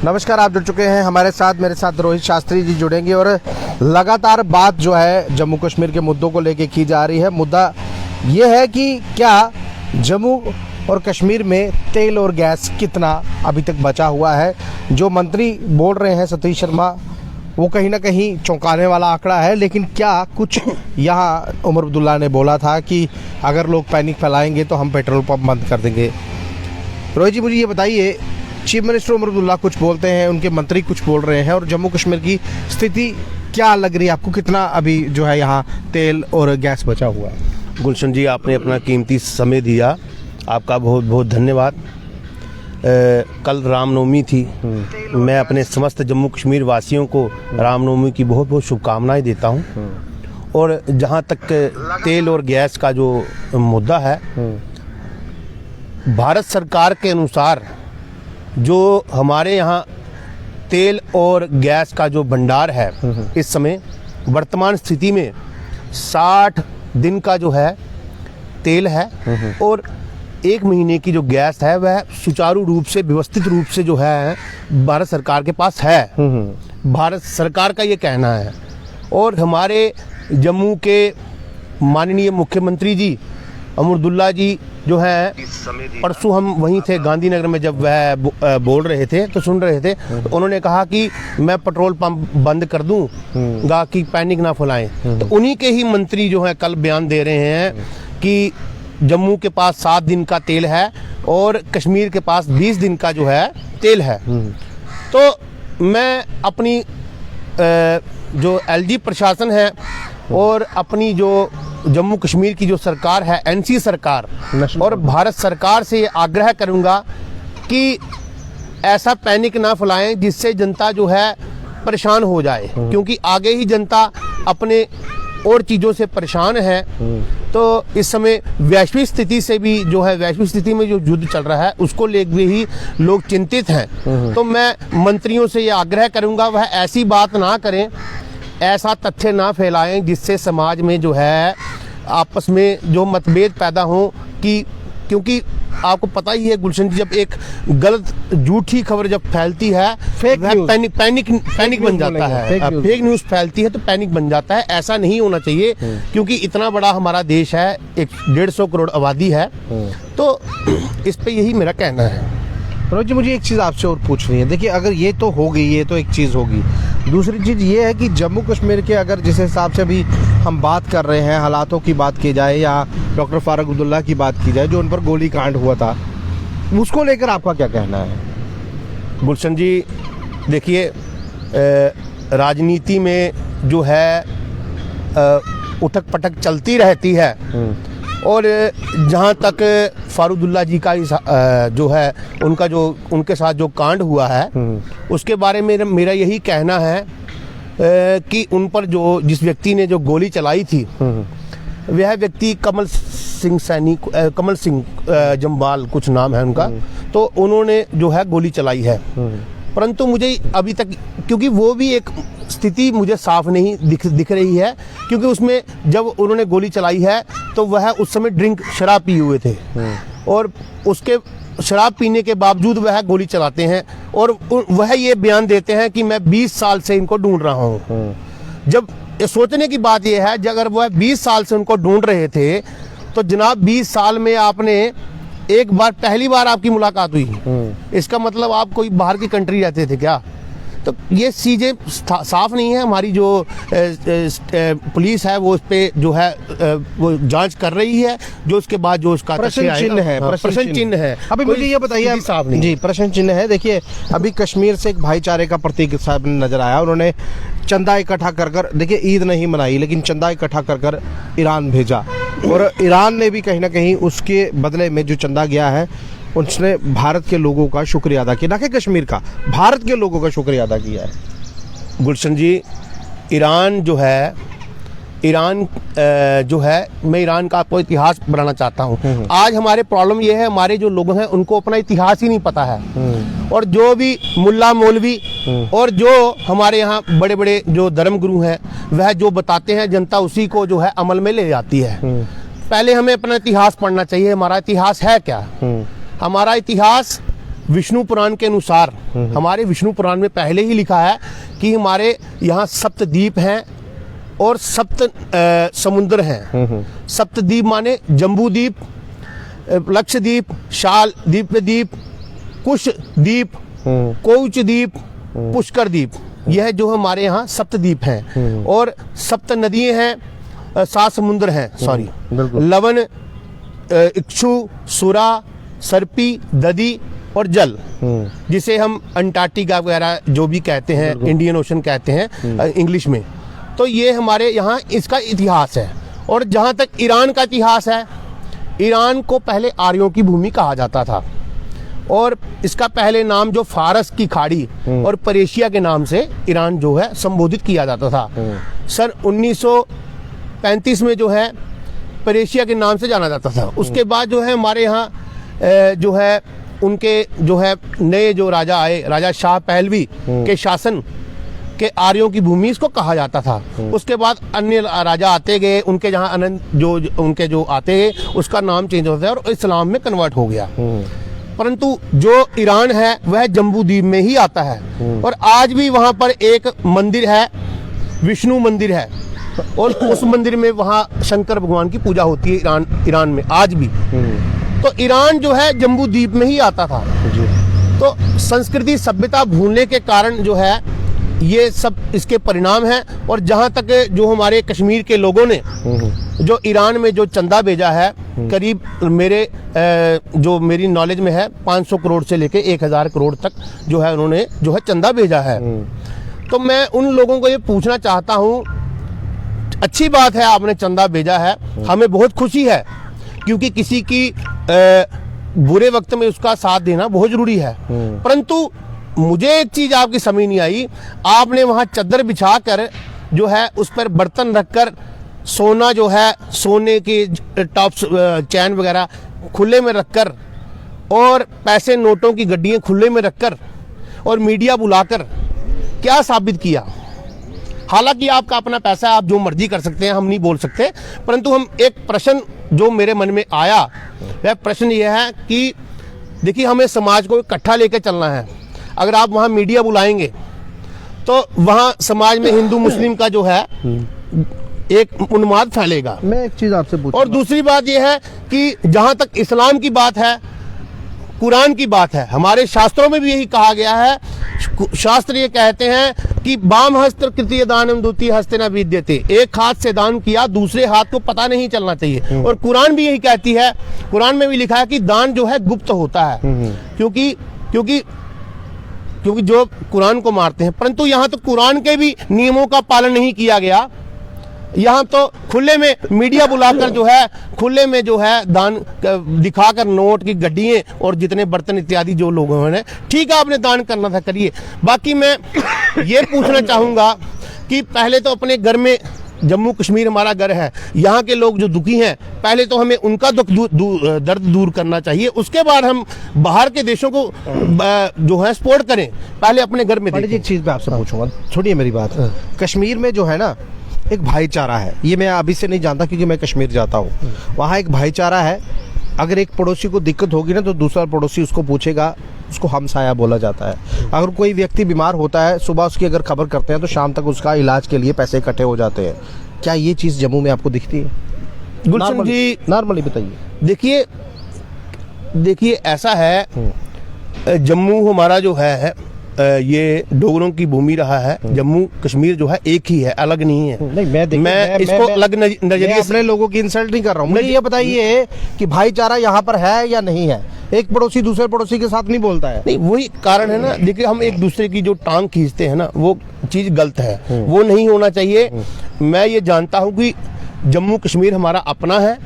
नमस्कार, आप जुड़ चुके हैं हमारे साथ। मेरे साथ रोहित शास्त्री जी जुड़ेंगे और लगातार बात जो है जम्मू कश्मीर के मुद्दों को लेके की जा रही है। मुद्दा ये है कि क्या जम्मू और कश्मीर में तेल और गैस कितना अभी तक बचा हुआ है। जो मंत्री बोल रहे हैं सतीश शर्मा, वो कहीं ना कहीं चौंकाने वाला आंकड़ा है। लेकिन क्या कुछ यहाँ उमर अब्दुल्ला ने बोला था कि अगर लोग पैनिक फैलाएंगे तो हम पेट्रोल पंप बंद कर देंगे। रोहित जी, मुझे ये बताइए, चीफ मिनिस्टर उमर अब्दुल्ला कुछ बोलते हैं, उनके मंत्री कुछ बोल रहे हैं, और जम्मू कश्मीर की स्थिति क्या लग रही है आपको? कितना अभी जो है यहाँ तेल और गैस बचा हुआ है? गुलशन जी, आपने अपना कीमती समय दिया, आपका बहुत बहुत धन्यवाद। कल रामनवमी थी। मैं अपने समस्त जम्मू कश्मीर वासियों को रामनवमी की बहुत बहुत शुभकामनाएं देता हूं। और जहां तक तेल और गैस का जो मुद्दा है, भारत सरकार के अनुसार जो हमारे यहाँ तेल और गैस का जो भंडार है, इस समय वर्तमान स्थिति में 60 दिन का जो है तेल है और 1 महीने की जो गैस है वह सुचारू रूप से, व्यवस्थित रूप से जो है भारत सरकार के पास है। भारत सरकार का ये कहना है। और हमारे जम्मू के माननीय मुख्यमंत्री जी उमर अब्दुल्ला जी जो है, परसों हम वहीं थे गांधीनगर में, जब वह बोल रहे थे तो सुन रहे थे, तो उन्होंने कहा कि मैं पेट्रोल पंप बंद कर दूंगा कि पैनिक ना फैलाएं। तो उन्हीं के ही मंत्री जो है कल बयान दे रहे हैं कि जम्मू के पास 7 दिन का तेल है और कश्मीर के पास 20 दिन का जो है तेल है। तो मैं अपनी जो एलजी प्रशासन है और अपनी जो जम्मू कश्मीर की जो सरकार है, एनसी सरकार, और भारत सरकार से ये आग्रह करूंगा कि ऐसा पैनिक ना फैलाएं जिससे जनता जो है परेशान हो जाए, क्योंकि आगे ही जनता अपने और चीज़ों से परेशान है। तो इस समय वैश्विक स्थिति से भी जो है, वैश्विक स्थिति में जो युद्ध चल रहा है उसको लेकर ही लोग चिंतित हैं। तो मैं मंत्रियों से ये आग्रह करूंगा वह ऐसी बात ना करें, ऐसा तथ्य ना फैलाएं जिससे समाज में जो है आपस में जो मतभेद पैदा हों। कि क्योंकि आपको पता ही है गुलशन जी, जब एक गलत झूठी खबर जब फैलती है, पैनिक बन जाता है। फेक न्यूज़ फैलती है तो पैनिक बन जाता है। ऐसा नहीं होना चाहिए, क्योंकि इतना बड़ा हमारा देश है, 150 करोड़ आबादी है। तो इस पे यही मेरा कहना है। रोहित जी, मुझे एक चीज़ आपसे और पूछनी है। देखिए, अगर ये तो हो गई, ये तो एक चीज़ होगी। दूसरी चीज़ ये है कि जम्मू कश्मीर के अगर जिस हिसाब से भी हम बात कर रहे हैं, हालातों की बात की जाए या डॉक्टर फारूक अब्दुल्ला की बात की जाए, जो उन पर गोली कांड हुआ था, उसको लेकर आपका क्या कहना है? गुलशन जी, देखिए, राजनीति में जो है उठक पटक चलती रहती है। और जहाँ तक फारूकुल्लाह जी का जो है, उनका जो उनके साथ जो कांड हुआ है, उसके बारे में मेरा यही कहना है कि उन पर जो जिस व्यक्ति ने जो गोली चलाई थी, वह व्यक्ति कमल सिंह जम्वाल कुछ नाम है उनका, तो उन्होंने जो है गोली चलाई है। परंतु मुझे अभी तक, क्योंकि वो भी एक स्थिति मुझे साफ नहीं दिख रही है, क्योंकि उसमें जब उन्होंने गोली चलाई है तो वह उस समय शराब पिए हुए थे, और उसके शराब पीने के बावजूद वह गोली चलाते हैं और वह ये बयान देते हैं कि मैं 20 साल से इनको ढूंढ रहा हूँ। जब ये सोचने की बात यह है, अगर वह 20 साल से उनको ढूंढ रहे थे, तो जनाब 20 साल में आपने एक बार, पहली बार आपकी मुलाकात हुई, इसका मतलब आप कोई बाहर की कंट्री रहते थे क्या? तो ये चीज़ें साफ नहीं है। हमारी जो पुलिस है वो इस पे जो है वो जांच कर रही है, जो उसके बाद जो उसका प्रश्न चिन्ह है, प्रश्न चिन्ह है। अभी मुझे ये बताइए, साफ नहीं जी, प्रश्न चिन्ह है। देखिए, अभी कश्मीर से एक भाईचारे का प्रतीक साहब नजर आया। उन्होंने चंदा इकट्ठा कर देखिए, ईद नहीं मनाई, लेकिन चंदा इकट्ठा कर ईरान भेजा, और ईरान ने भी कहीं ना कहीं उसके बदले में जो चंदा गया है, उसने भारत के लोगों का शुक्रिया अदा किया, ना कि कश्मीर का, भारत के लोगों का शुक्रिया अदा किया है। गुलशन जी, ईरान जो है, मैं ईरान का आपको इतिहास बनाना चाहता हूँ। आज हमारे प्रॉब्लम ये है, हमारे जो लोग हैं उनको अपना इतिहास ही नहीं पता है। और जो भी मुल्ला मौलवी और जो हमारे यहाँ बड़े बड़े जो धर्मगुरु हैं, वह जो बताते हैं जनता उसी को जो है अमल में ले जाती है। पहले हमें अपना इतिहास पढ़ना चाहिए। हमारा इतिहास है क्या? हमारा इतिहास विष्णु पुराण के अनुसार, हमारे विष्णु पुराण में पहले ही लिखा है कि हमारे यहाँ सप्तद्वीप हैं और सप्त समुद्र हैं। सप्तद्वीप माने जम्बूद्वीप, लक्षद्वीप, शाल द्वीप, कुश द्वीप, कोच द्वीप, पुष्कर द्वीप, यह जो हमारे यहाँ सप्तद्वीप हैं। और सप्त नदियाँ हैं, 7 समुद्र हैं, सॉरी, लवण, इक्षु, सुरा, सर्पी, दधी और जल, जिसे हम अंटार्कटिका वगैरह जो भी कहते हैं, इंडियन ओशन कहते हैं इंग्लिश में। तो ये हमारे यहाँ इसका इतिहास है। और जहाँ तक ईरान का इतिहास है, ईरान को पहले आर्यों की भूमि कहा जाता था और इसका पहले नाम जो फारस की खाड़ी और पर्शिया के नाम से ईरान जो है संबोधित किया जाता था। सन 1935 में जो है पर्शिया के नाम से जाना जाता था। उसके बाद जो है हमारे यहाँ जो है उनके जो है नए जो राजा आए, राजा शाह पहलवी के शासन के आर्यों की भूमि इसको कहा जाता था। उसके बाद अन्य राजा आते गए, उनके जहाँ अनंत जो उनके जो आते गए उसका नाम चेंज होता है और इस्लाम में कन्वर्ट हो गया। परंतु जो ईरान है वह जम्बू द्वीप में ही आता है और आज भी वहाँ पर एक मंदिर है, विष्णु मंदिर है और उस मंदिर में वहाँ शंकर भगवान की पूजा होती है ईरान में आज भी। तो ईरान जो है जम्बू द्वीप में ही आता था। तो संस्कृति सभ्यता भूलने के कारण जो है ये सब इसके परिणाम हैं। और जहाँ तक जो हमारे कश्मीर के लोगों ने जो ईरान में जो चंदा भेजा है, करीब जो मेरी नॉलेज में है 500 करोड़ से लेके 1000 करोड़ तक जो है उन्होंने जो है चंदा भेजा है। तो मैं उन लोगों को ये पूछना चाहता हूँ, अच्छी बात है आपने चंदा भेजा है, हमें बहुत खुशी है, क्योंकि किसी की बुरे वक्त में उसका साथ देना बहुत जरूरी है। परंतु मुझे एक चीज आपकी समझ नहीं आई, आपने वहां चादर बिछा कर जो है उस पर बर्तन रखकर सोना जो है, सोने के टॉप्स चैन वगैरह खुले में रखकर और पैसे नोटों की गड्डियां खुले में रखकर और मीडिया बुलाकर क्या साबित किया? हालांकि आपका अपना पैसा है, आप जो मर्जी कर सकते हैं, हम नहीं बोल सकते, परंतु हम एक प्रश्न जो मेरे मन में आया वह प्रश्न यह है कि देखिए हमें समाज को इकट्ठा लेकर चलना है। अगर आप वहाँ मीडिया बुलाएंगे तो वहाँ समाज में हिंदू मुस्लिम का जो है एक उन्माद फैलेगा। मैं एक चीज आपसे पूछूं, और दूसरी बात यह है कि जहाँ तक इस्लाम की बात है, कुरान की बात है, हमारे शास्त्रों में भी यही कहा गया है। शास्त्र ये कहते हैं कि बाम हस्त कृतीय दानम द्वितीय हस्ते न विद्यते, एक हाथ से दान किया दूसरे हाथ को पता नहीं चलना चाहिए। और कुरान भी यही कहती है, कुरान में भी लिखा है कि दान जो है गुप्त होता है, क्योंकि जो कुरान को मारते हैं। परंतु यहाँ तो कुरान के भी नियमों का पालन नहीं किया गया, यहाँ तो खुले में मीडिया बुलाकर जो है खुले में जो है दान दिखाकर नोट की गड्डियां और जितने बर्तन इत्यादि जो लोगों ने, ठीक है आपने दान करना था करिए। बाकी मैं ये पूछना चाहूँगा कि पहले तो अपने घर में, जम्मू कश्मीर हमारा घर है, यहाँ के लोग जो दुखी हैं पहले तो हमें उनका दुख दर्द दूर करना चाहिए, उसके बाद हम बाहर के देशों को जो है सपोर्ट करें। पहले अपने घर में। एक चीज मैं आपसे पूछूंगा, छोड़िए मेरी बात, कश्मीर में जो है ना एक भाईचारा है, ये मैं अभी से नहीं जानता क्योंकि मैं कश्मीर जाता हूँ, वहाँ एक भाईचारा है। अगर एक पड़ोसी को दिक्कत होगी ना तो दूसरा पड़ोसी उसको पूछेगा, उसको हमसाया बोला जाता है। अगर कोई व्यक्ति बीमार होता है, सुबह उसकी अगर खबर करते हैं तो शाम तक उसका इलाज के लिए पैसे इकट्ठे हो जाते हैं। क्या ये चीज़ जम्मू में आपको दिखती है? गुलशन जी नॉर्मली बताइए। देखिए ऐसा है, जम्मू हमारा जो है ये डोगरों की भूमि रहा है। जम्मू कश्मीर जो है एक ही है, अलग नहीं है। नहीं, मैं इसको अलग नजरिए से अपने लोगों की इंसल्ट नहीं कर रहा हूँ। मुझे ये बताइए कि भाईचारा यहाँ पर है या नहीं है? एक पड़ोसी दूसरे पड़ोसी के साथ नहीं बोलता है। नहीं, वही कारण है ना। देखिए हम एक दूसरे की जो टांग खींचते हैं ना, वो चीज गलत है, वो नहीं होना चाहिए। मैं ये जानता हूँ कि जम्मू कश्मीर हमारा अपना है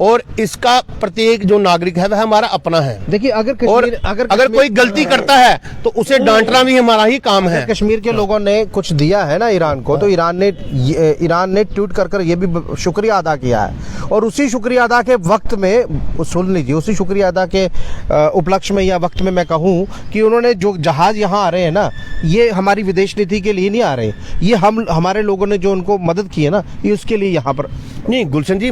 और इसका प्रत्येक जो नागरिक है वह हमारा अपना है। देखिए अगर कोई गलती करता है तो उसे डांटना भी हमारा ही काम है। कश्मीर के लोगों ने कुछ दिया है ना ईरान को, तो ईरान ने ट्वीट कर ये भी शुक्रिया अदा किया है। और उसी शुक्रिया अदा के वक्त में, सुन लीजिए, उसी शुक्रिया अदा के उपलक्ष्य में या वक्त में मैं कहूँ कि उन्होंने जो जहाज यहाँ आ रहे हैं ना, ये हमारी विदेश नीति के लिए नहीं आ रहे, ये हमारे लोगों ने जो उनको मदद की है ना, ये उसके लिए यहाँ पर। नहीं गुलशन जी,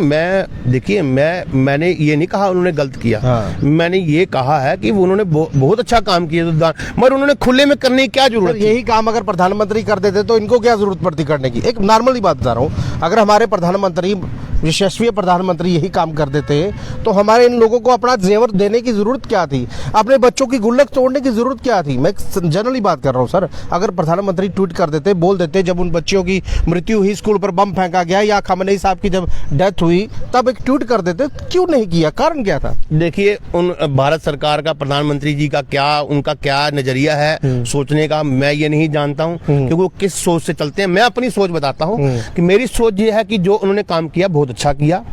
देखिए मैंने ये नहीं कहा उन्होंने गलत किया। हाँ। मैंने ये कहा है कि उन्होंने बहुत अच्छा काम किया, मगर उन्होंने खुले में करने की क्या जरूरत सर, थी? यही काम अगर प्रधानमंत्री कर देते तो इनको क्या जरूरत पड़ती करने की? एक नॉर्मली बात बता रहा हूँ, अगर हमारे प्रधानमंत्री, यशस्वी प्रधानमंत्री यही काम कर देते तो हमारे इन लोगों को अपना जेवर देने की जरूरत क्या थी? अपने बच्चों की गुल्लक तोड़ने की जरूरत क्या थी? मैं जनरली बात कर रहा हूँ सर। अगर प्रधानमंत्री ट्वीट कर देते, बोल देते, जब उन बच्चियों की मृत्यु हुई, स्कूल पर बम फेंका गया, या खamenei साहब की जब डेथ हुई, तब एक ट्वीट कर देते, क्यों नहीं किया? कारण क्या था? देखिए, उन भारत सरकार का, प्रधानमंत्री जी का क्या, उनका क्या नजरिया है सोचने का, मैं ये नहीं जानता हूँ, क्योंकि वो किस सोच से चलते हैं। मैं अपनी सोच बताता हूँ कि मेरी सोच ये है कि जो उन्होंने काम किया बहुत अच्छा किया,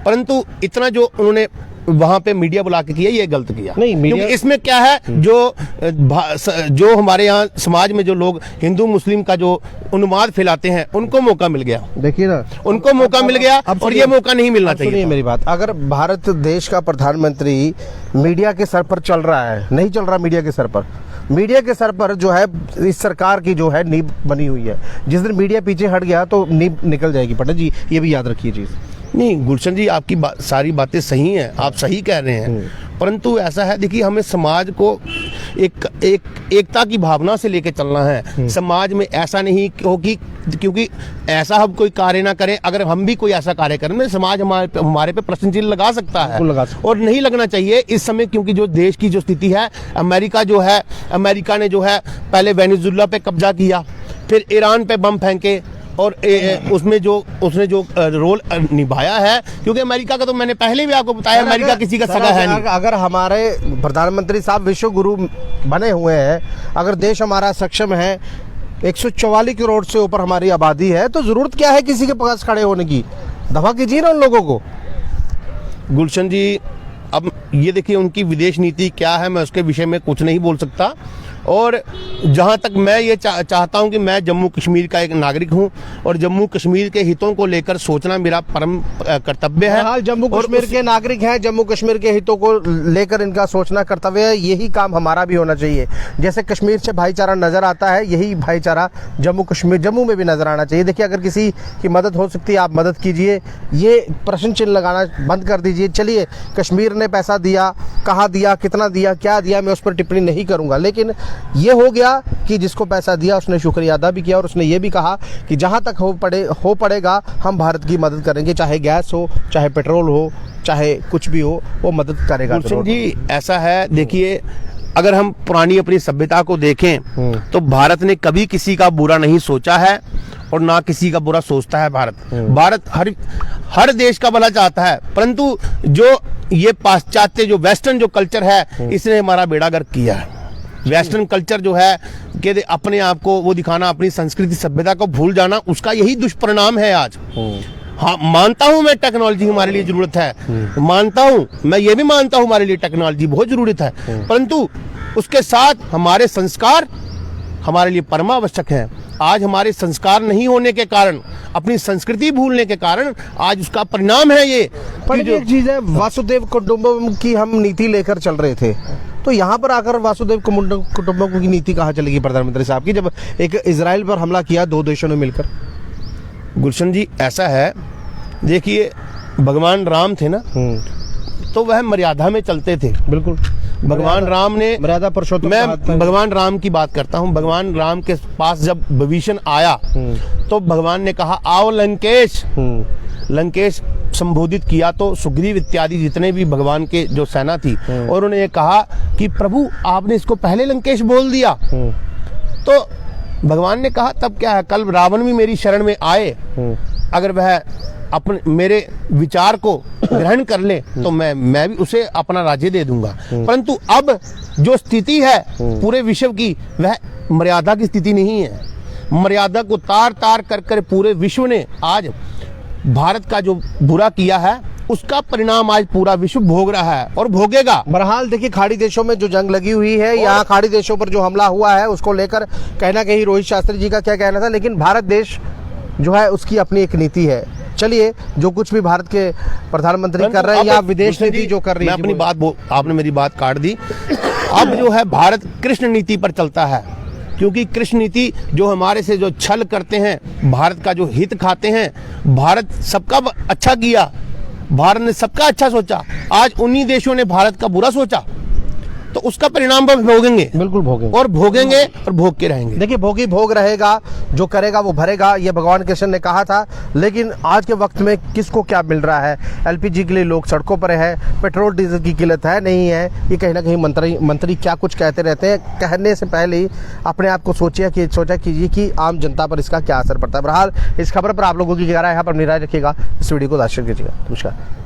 परंतु इतना जो उन्होंने वहां पे मीडिया बुला के किया, ये गलत किया। नहीं, मीडिया क्योंकि इसमें क्या है, जो हमारे यहाँ समाज में जो लोग हिंदू मुस्लिम का जो उन्माद फैलाते हैं, उनको मौका मिल गया। देखिए ना, उनको मौका मिल गया, और ये मौका नहीं मिलना चाहिए। सुनिए मेरी बात, अगर भारत देश का प्रधानमंत्री मीडिया के सर पर चल रहा है, नहीं चल रहा मीडिया के सर पर, मीडिया के सर पर जो है इस सरकार की जो है नींव बनी हुई है, जिस दिन मीडिया पीछे हट गया तो नींव निकल जाएगी। पटेल जी, ये भी याद रखिए चीज। नहीं गुलशन जी, आपकी सारी बातें सही हैं, आप सही कह रहे हैं, परंतु ऐसा है, देखिए, हमें समाज को एकता की भावना से लेके चलना है। समाज में ऐसा नहीं हो कि क्योंकि ऐसा हम कोई कार्य ना करें, अगर हम भी कोई ऐसा कार्य करें, में समाज हमारे पे प्रश्न चिन्ह लगा सकता है, और नहीं लगना चाहिए इस समय, क्योंकि जो देश की जो स्थिति है, अमेरिका ने जो है पहले वेनेजुएला पे कब्जा किया, फिर ईरान पे बम फेंके, और उसने जो रोल निभाया है, क्योंकि अमेरिका का तो मैंने पहले भी आपको बताया, अमेरिका किसी का सगा है नहीं। अगर हमारे प्रधानमंत्री साहब विश्व गुरु बने हुए हैं, अगर देश हमारा सक्षम है, 144 करोड़ से ऊपर हमारी आबादी है, तो जरूरत क्या है किसी के पास खड़े होने की? दफा कीजिए ना उन लोगों को। गुलशन जी, अब ये देखिए, उनकी विदेश नीति क्या है, मैं उसके विषय में कुछ नहीं बोल सकता, और जहाँ तक मैं ये चाहता हूँ कि मैं जम्मू कश्मीर का एक नागरिक हूँ, और जम्मू कश्मीर के हितों को लेकर सोचना मेरा परम कर्तव्य है। हाल जम्मू कश्मीर के नागरिक हैं, जम्मू कश्मीर के हितों को लेकर इनका सोचना कर्तव्य है। यही काम हमारा भी होना चाहिए। जैसे कश्मीर से भाईचारा नजर आता है, यही भाईचारा जम्मू में भी नजर आना चाहिए। देखिए, अगर किसी की मदद हो सकती है, आप मदद कीजिए, ये प्रश्न चिन्ह लगाना बंद कर दीजिए। चलिए, कश्मीर ने पैसा दिया, कहाँ दिया, कितना दिया, क्या दिया, मैं उस पर टिप्पणी नहीं करूंगा, लेकिन ये हो गया कि जिसको पैसा दिया उसने शुक्रिया अदा भी किया, और उसने ये भी कहा कि जहां तक हो पड़ेगा हम भारत की मदद करेंगे, चाहे गैस हो, चाहे पेट्रोल हो, चाहे कुछ भी हो, वो मदद करेगा। जी, ऐसा है, देखिए, अगर हम पुरानी अपनी सभ्यता को देखें तो भारत ने कभी किसी का बुरा नहीं सोचा है, और ना किसी का बुरा सोचता है। भारत हर देश का भला चाहता है, परंतु जो ये पाश्चात्य जो वेस्टर्न जो कल्चर है, इसने हमारा बेड़ा गर्क किया है। वेस्टर्न कल्चर जो है कि अपने आप को वो दिखाना, अपनी संस्कृति सभ्यता को भूल जाना, उसका यही दुष्परिणाम है आज। हाँ, मानता हूं मैं, टेक्नोलॉजी हमारे लिए जरूरत है, मानता हूं मैं, ये भी मानता हूं हमारे लिए टेक्नोलॉजी बहुत जरूरत है, परंतु उसके साथ हमारे संस्कार हमारे लिए परमावश्यक है। आज हमारे संस्कार नहीं होने के कारण, अपनी संस्कृति भूलने के कारण, आज उसका परिणाम है ये। पर एक चीज है, वासुदेव कुटुंबकम की हम नीति लेकर चल रहे थे, तो यहाँ पर आकर वासुदेव कुटुंबकम की नीति कहाँ चलेगी प्रधानमंत्री साहब की, जब एक इजराइल पर हमला किया 2 देशों ने मिलकर? गुलशन जी, ऐसा है, देखिए, भगवान राम थे ना, तो वह मर्यादा में चलते थे। बिल्कुल, भगवान राम ने मर्यादा पुरुषोत्तम, मैं भगवान राम की बात करता हूँ। भगवान राम के पास जब विभीषण आया तो भगवान ने कहा, आओ लंकेश। लंकेश संबोधित किया तो सुग्रीव इत्यादि जितने भी भगवान के जो सेना थी, और उन्होंने कहा कि प्रभु आपने इसको पहले लंकेश बोल दिया। तो भगवान ने कहा, तब क्या है, कल रावण भी मेरी शरण में आए, अगर वह अपने मेरे विचार को ग्रहण कर ले तो मैं भी उसे अपना राज्य दे दूंगा। परंतु अब जो स्थिति है पूरे विश्व की, वह मर्यादा की स्थिति नहीं है। मर्यादा को तार तार कर पूरे विश्व ने आज भारत का जो बुरा किया है, उसका परिणाम आज पूरा विश्व भोग रहा है और भोगेगा। बहरहाल देखिए, खाड़ी देशों में जो जंग लगी हुई है, यहाँ खाड़ी देशों पर जो हमला हुआ है, उसको लेकर कहीं ना कहीं रोहित शास्त्री जी का क्या कहना था, लेकिन भारत देश जो है उसकी अपनी एक नीति है। चलिए, जो कुछ भी भारत के प्रधानमंत्री कर रहे हैं या विदेश नीति जो कर रही है, अपनी बात आपने मेरी बात काट दी। अब जो है भारत कृष्ण नीति पर चलता है, क्योंकि कृष्ण नीति जो हमारे से जो छल करते हैं, भारत का जो हित खाते हैं, भारत सबका अच्छा किया, भारत ने सबका अच्छा सोचा, आज उन्हीं देशों ने भारत का बुरा सोचा, तो उसका परिणाम हम भोगेंगे, बिल्कुल भोगेंगे और भोगेंगे और भोग के रहेंगे। देखिए भोगी भोग रहेगा, जो करेगा वो भरेगा, ये भगवान कृष्ण ने कहा था। लेकिन आज के वक्त में किसको क्या मिल रहा है? एलपीजी के लिए लोग सड़कों पर है, पेट्रोल डीजल की किल्लत है नहीं है, ये कहीं ना कहीं मंत्री क्या कुछ कहते रहते हैं। कहने से पहले ही अपने आप को सोचा कीजिए कि आम जनता पर इसका क्या असर पड़ता है। बहरहाल इस खबर पर आप लोगों की क्या राय है, यहाँ पर अपनी राय रखिएगा, इस वीडियो को लाइक कीजिएगा। नमस्कार।